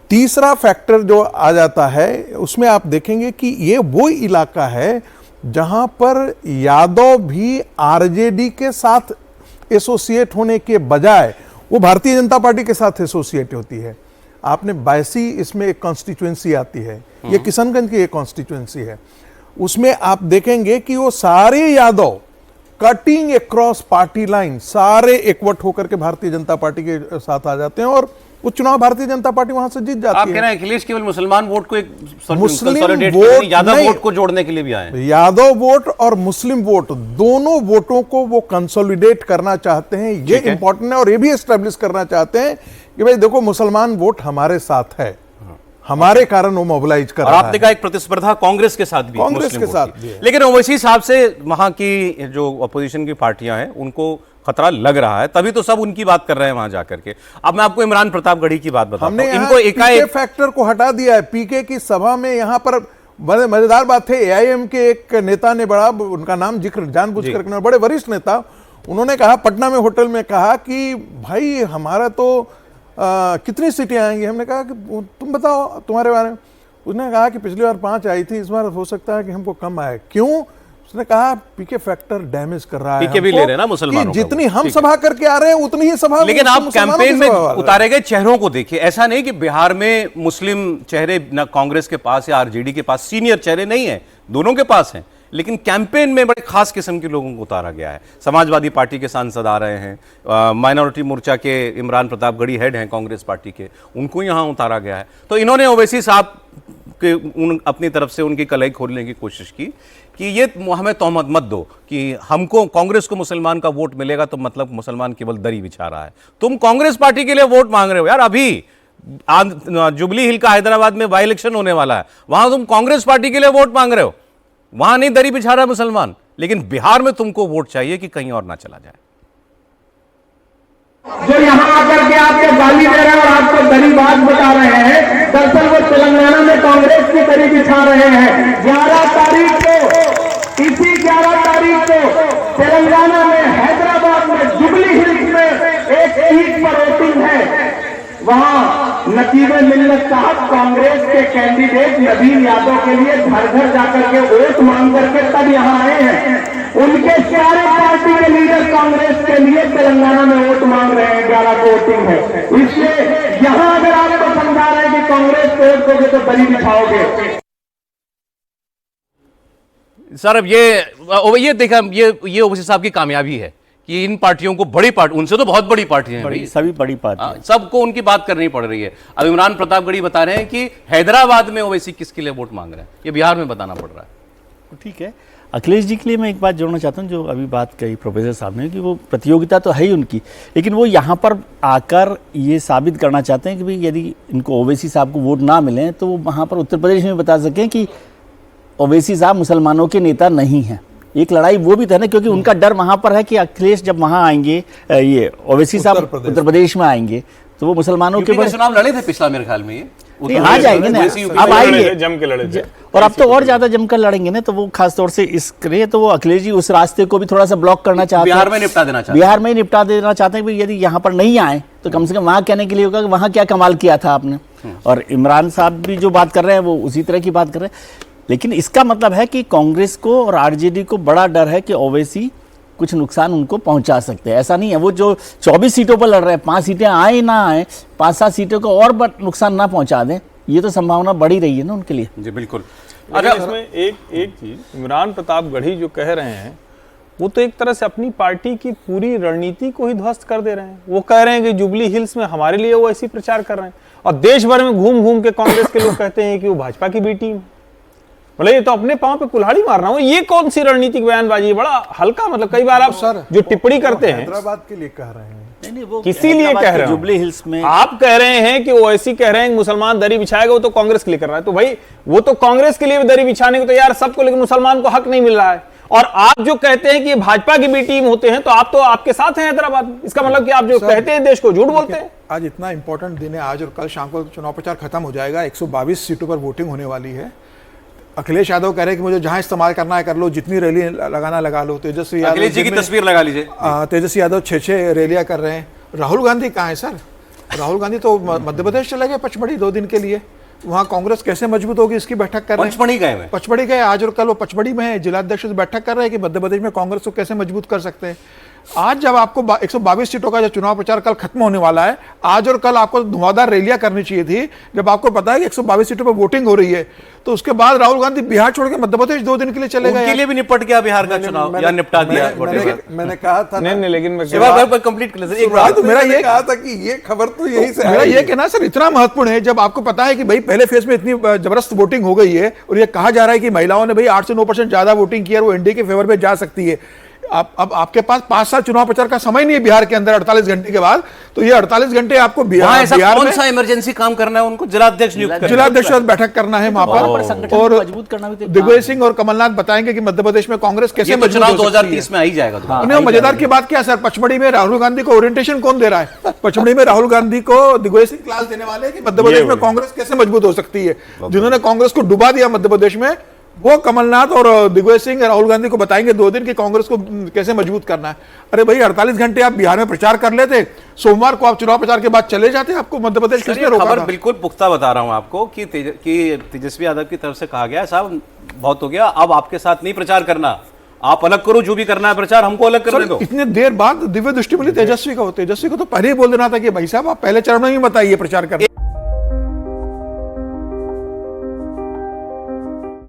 तीसरा फैक्टर जो आ जाता है उसमें आप देखेंगे कि ये वो इलाका है जहां पर यादव भी आरजेडी के साथ एसोसिएट होने के बजाय वो भारतीय जनता पार्टी के साथ एसोसिएट होती है। आपने बायसी इसमें एक कॉन्स्टिट्यूएंसी आती है, ये किशनगंज की एक कॉन्स्टिट्यूएंसी है, उसमें आप देखेंगे कि वो सारे Yadav cutting across party line सारे एकवट होकर के भारतीय जनता पार्टी के साथ आ जाते हैं और वो चुनाव भारतीय जनता पार्टी वहां से जीत जाती है। आप कह रहे हैं अखिलेश केवल मुसलमान वोट को एक मुस्लिम वोट, यादव वोट को जोड़ने के लिए भी आए? यादव वोट और मुस्लिम वोट दोनों वोटों को वो कंसोलिडेट करना चाहते हैं, ये इंपॉर्टेंट है। और ये भी एस्टेब्लिश करना चाहते हैं कि भाई देखो मुसलमान वोट हमारे साथ है, हमारे कारण वो मोबिलाइज कर रहा है। आपने कहा एक प्रतिस्पर्धा कांग्रेस के साथ भी, कांग्रेस के साथ भी है। लेकिन ओवैसी साहब से वहां की जो अपोजिशन की पार्टियां हैं उनको खतरा लग रहा है, तभी तो सब उनकी बात कर रहे हैं वहां जाकर के। अब मैं आपको इमरान प्रतापगढ़ी की बात बताता हूं। इनको पीके फैक्टर को हटा दिया है। पीके की सभा में यहां पर बड़े मजेदार बात है, एआईएम के एक नेता ने बड़ा, उनका नाम जिक्र जानबूझ करके, बड़े वरिष्ठ नेता, उन्होंने कहा पटना में होटल में कहा कि भाई हमारा तो कितनी सीटें आएंगी। हमने कहा कि तुम बताओ तुम्हारे बारे में। उसने कहा कि पिछली बार 5 आई थी, इस बार हो सकता है कि हमको कम आए। क्यों? उसने कहा पीके फैक्टर डैमेज कर रहा है, पीके भी ले रहे हैं ना मुसलमानों की जितनी हम सभा करके आ रहे हैं उतनी ही सभा। लेकिन आप कैंपेन में उतारे गए चेहरों को देखिए, ऐसा नहीं कि बिहार में मुस्लिम चेहरे ना कांग्रेस के पास या आरजेडी के पास सीनियर चेहरे नहीं है, दोनों के पास हैं, लेकिन कैंपेन में बड़े खास किस्म के लोगों को उतारा गया है। समाजवादी पार्टी के सांसद आ रहे हैं, माइनॉरिटी मोर्चा के इमरान प्रतापगढ़ी हेड हैं कांग्रेस पार्टी के, उनको यहां उतारा गया है। तो इन्होंने ओवैसी साहब के अपनी तरफ से उनकी कलाई खोलने की कोशिश की कि ये हमें तोहमत मत दो कि हमको कांग्रेस को मुसलमान का वोट मिलेगा तो मतलब मुसलमान केवल दरी बिछा रहा है। तुम कांग्रेस पार्टी के लिए वोट मांग रहे हो यार, अभी जुबली हिल का हैदराबाद में बाई इलेक्शन होने वाला है, वहां तुम कांग्रेस पार्टी के लिए वोट मांग रहे हो, वहां नहीं दरी बिछा रहा मुसलमान, लेकिन बिहार में तुमको वोट चाहिए कि कहीं और ना चला जाए। जो यहाँ आकर के आपको गाली दे रहे हैं और आपको दरी बात बता रहे हैं, दरअसल वो तेलंगाना में कांग्रेस की दरी बिछा रहे हैं। 11 तारीख को, इसी 11 तारीख को तेलंगाना में हैदराबाद में जुबली हिल्स में एक सीट पर वोटिंग है। वहां नकीब मिल्लत साहब कांग्रेस के कैंडिडेट नवीन यादव के लिए घर घर जाकर के वोट मांग करके तब यहाँ आए हैं। उनके सारे पार्टी के लीडर कांग्रेस के लिए तेलंगाना में वोट मांग रहे हैं, 11 को वोटिंग है। इसलिए यहां अगर आपको समझा रहे हैं कि कांग्रेस को वोट दोगे तो दरी बिछाओगे। सर अब ये देखा, ये ओवैसी साहब की कामयाबी है कि इन पार्टियों को, बड़ी पार्टी, उनसे तो बहुत बड़ी पार्टियां हैं, सभी बड़ी पार्टी, सबको उनकी बात करनी पड़ रही है। अब इमरान प्रतापगढ़ी बता रहे हैं कि हैदराबाद में ओवैसी किसके लिए वोट मांग रहे हैं, ये बिहार में बताना पड़ रहा है। ठीक है, अखिलेश जी के लिए मैं एक बात जोड़ना चाहता हूं, जो अभी बात कही प्रोफेसर साहब ने कि वो प्रतियोगिता तो है ही उनकी, लेकिन वो यहाँ पर आकर ये साबित करना चाहते हैं कि भाई यदि इनको ओवैसी साहब को वोट ना मिले तो वो वहाँ पर उत्तर प्रदेश में बता सकें कि ओवैसी साहब मुसलमानों के नेता नहीं हैं। एक लड़ाई वो भी था ना, क्योंकि उनका डर वहाँ पर है कि अखिलेश जब वहाँ आएंगे, ये ओवैसी साहब उत्तर प्रदेश में आएंगे तो वो मुसलमानों के बड़े चुनाव लड़े थे पिछला मेरे ख्याल में, ये आ जाएंगे ना, अब आएंगे जम के लड़े और अब तो और ज्यादा जमकर लड़ेंगे ना, तो वो खासतौर से इसके तो वो अखिलेश जी उस रास्ते को भी थोड़ा सा ब्लॉक करना चाहते हैं, बिहार में निपटा देना चाहते हैं, बिहार में निपटा देना चाहते हैं कि यदि यहाँ पर नहीं आए तो कम से कम वहां कहने के लिए होगा कि वहां क्या कमाल किया था आपने। और इमरान साहब भी जो बात कर रहे हैं वो उसी तरह की बात कर रहे हैं, लेकिन इसका मतलब है कि कांग्रेस को और आरजेडी को बड़ा डर है कि ओवैसी कुछ नुकसान उनको पहुंचा सकते हैं। ऐसा नहीं है, वो जो 24 सीटों पर लड़ रहे हैं, 5 सीटें आए ना आए, 5-7 सीटों को और नुकसान ना पहुंचा दें, ये तो संभावना बढ़ी रही है ना उनके लिए। जी बिल्कुल। अच्छा, इसमें एक चीज इमरान प्रतापगढ़ी जो कह रहे हैं वो तो एक तरह से अपनी पार्टी की पूरी रणनीति को ही ध्वस्त कर दे रहे हैं। वो कह रहे हैं कि जुबली हिल्स में हमारे लिए वो ऐसी प्रचार कर रहे हैं, और देश भर में घूम घूम के कांग्रेस के लोग कहते हैं कि वो भाजपा की बी टीम। मतलब ये तो अपने पांव पे कुल्हाड़ी मारना हो, ये कौन सी रणनीतिक बयानबाजी है? बड़ा हल्का, मतलब कई बार आप जो टिप्पणी करते हैं हैदराबाद के लिए कह रहे हैं, नहीं वो किसी लिए कह रहे हैं, जुबली हिल्स में आप कह रहे हैं कि वो ऐसी कह रहे हैं मुसलमान दरी बिछाएगा, वो तो कांग्रेस के लिए कर रहा है। तो भाई वो तो कांग्रेस के लिए भी दरी बिछाने को तैयार सबको, लेकिन मुसलमान को हक नहीं मिल रहा है। और आप जो कहते हैं कि भाजपा की भी टीम होते हैं, तो आप तो आपके साथ हैं हैदराबाद में। इसका मतलब कि आप जो कहते हैं देश को झूठ बोलते हैं। आज इतना इंपॉर्टेंट दिन है, आज और कल शाम को चुनाव प्रचार खत्म हो जाएगा, 122 सीटों पर वोटिंग होने वाली है। अखिलेश यादव कह रहे हैं कि मुझे जहां इस्तेमाल करना है कर लो, जितनी रैली लगाना लगा लो। तेजस्वी यादव अखिलेश जी की तस्वीर लगा लीजिए, तेजस्वी यादव 6 रैलियां कर रहे हैं। राहुल गांधी कहाँ है सर? राहुल गांधी तो मध्य प्रदेश चले गए पचमढ़ी 2 दिन के लिए। वहां कांग्रेस कैसे मजबूत होगी इसकी बैठक कर रहे हैं। पचमढ़ी गए हैं। पचमढ़ी गए आज और कल, वो पचमढ़ी में है, जिलाध्यक्ष से बैठक कर रहे हैं कि मध्य प्रदेश में कांग्रेस को कैसे मजबूत कर सकते हैं। आज जब आपको 122 सीटों का जो चुनाव प्रचार कल खत्म होने वाला है, आज और कल आपको धुआंधार रैलियां करनी चाहिए थी। जब आपको पता है कि 122 सीटों पर वोटिंग हो रही है, तो उसके बाद राहुल गांधी बिहार छोड़ के मध्य प्रदेश 2 दिन के लिए चले गए। उनके लिए भी निपट गया बिहार का चुनाव या निपटा दिया। मैंने कहा था नहीं, लेकिन मैं कंप्लीट कर एक बात तो मेरा ये कहा था कि ये खबर तो यही से मेरा ये कहना सर इतना महत्वपूर्ण है, जब आपको पता है कि भाई पहले फेज में इतनी जबरदस्त वोटिंग हो गई है और ये कहा जा रहा है कि महिलाओं ने भाई 8 से 9% ज्यादा वोटिंग की है और वो एनडीए के फेवर में जा सकती है। अब आपके पास 5 साल चुनाव प्रचार का समय नहीं है बिहार के अंदर 48 घंटे के बाद, तो ये 48 घंटे आपको बिहार कौन सा इमरजेंसी काम करना है उनको? जिलाध्यक्ष नियुक्त करना है, जिलाध्यक्ष बैठक करना है वहां पर, और मजबूत करना भी दिग्विजय सिंह और कमलनाथ बताएंगे कि मध्य प्रदेश में कांग्रेस कैसे मजबूत हो सकती है। 2030 में आ ही जाएगा दोबारा। उन्हें मजेदार की बात क्या सर, पचमढ़ी में राहुल गांधी को ओरिएंटेशन कौन दे रहा है? पचमढ़ी में राहुल गांधी को दिग्विजय सिंह क्लास देने वाले हैं कि मध्य प्रदेश में कांग्रेस कैसे मजबूत हो सकती है। जिन्होंने कांग्रेस को डुबा दिया मध्य प्रदेश में, वो कमलनाथ और दिग्विजय सिंह राहुल गांधी को बताएंगे 2 दिन की कांग्रेस को कैसे मजबूत करना है। अरे भाई 48 घंटे आप बिहार में प्रचार कर लेते, सोमवार को आप चुनाव प्रचार के बाद चले जाते, आपको मध्य प्रदेश किसने रोका था? बिल्कुल पुख्ता बता रहा हूं आपको कि तेजस्वी यादव की तरफ से कहा गया साहब बहुत हो गया, अब आपके साथ नहीं प्रचार करना, आप अलग करो, जो भी करना है प्रचार हमको अलग करने दो। इतने देर बाद दिव्य दृष्टि मिली तेजस्वी को तो पहले ही बोल देना था कि भाई साहब आप पहले चरण में ही बताइए प्रचार करना।